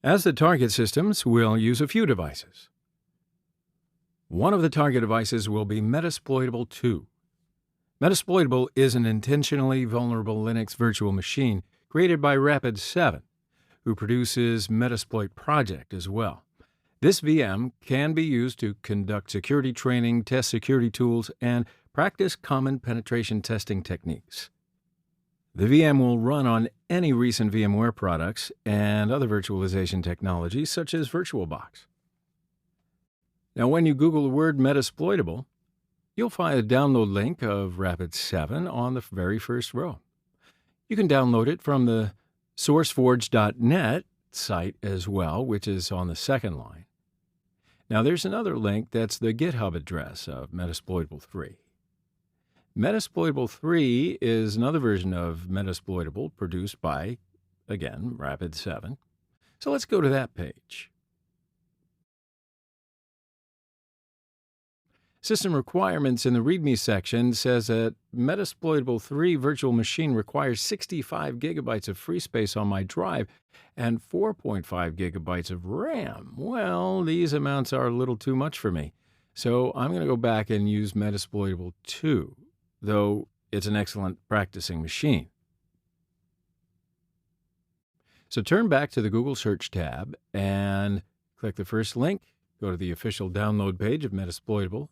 As the target systems, we'll use a few devices. One of the target devices will be Metasploitable 2. Metasploitable is an intentionally vulnerable Linux virtual machine created by Rapid7, who produces Metasploit Project as well. This VM can be used to conduct security training, test security tools, and practice common penetration testing techniques. The VM will run on any recent VMware products and other virtualization technologies such as VirtualBox. Now, when you Google the word Metasploitable, you'll find a download link of Rapid7 on the very first row. You can download it from the sourceforge.net site as well, which is on the second line. Now, there's another link that's the GitHub address of Metasploitable 3. Metasploitable 3 is another version of Metasploitable produced by, again, Rapid7. So let's go to that page. System requirements in the README section says that Metasploitable 3 virtual machine requires 65 gigabytes of free space on my drive and 4.5 gigabytes of RAM. Well, these amounts are a little too much for me, so I'm going to go back and use Metasploitable 2, though it's an excellent practicing machine. So turn back to the Google Search tab and click the first link, go to the official download page of Metasploitable,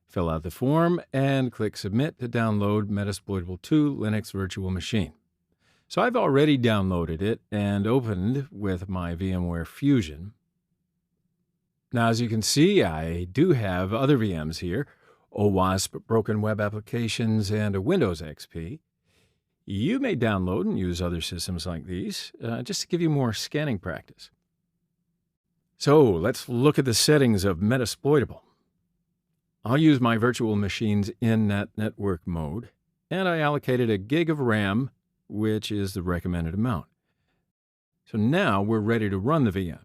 fill out the form, and click Submit to download Metasploitable 2 Linux Virtual Machine. So I've already downloaded it and opened with my VMware Fusion. Now, as you can see, I do have other VMs here, OWASP, Broken Web Applications, and a Windows XP. You may download and use other systems like these, just to give you more scanning practice. So let's look at the settings of Metasploitable. I'll use my virtual machines in that network mode, and I allocated a gig of RAM, which is the recommended amount. So now we're ready to run the VM.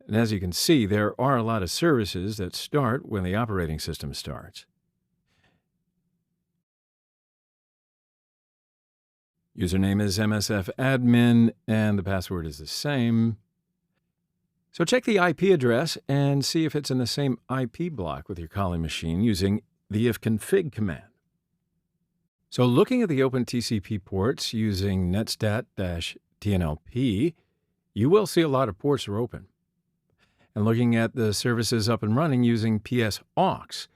And as you can see, there are a lot of services that start when the operating system starts. Username is msfadmin, and the password is the same. So check the IP address and see if it's in the same IP block with your Kali machine using the ifconfig command. So looking at the OpenTCP ports using netstat-tnlp, you will see a lot of ports are open. And looking at the services up and running using ps-aux,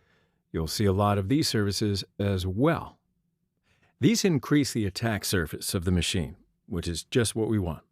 you'll see a lot of these services as well. These increase the attack surface of the machine, which is just what we want.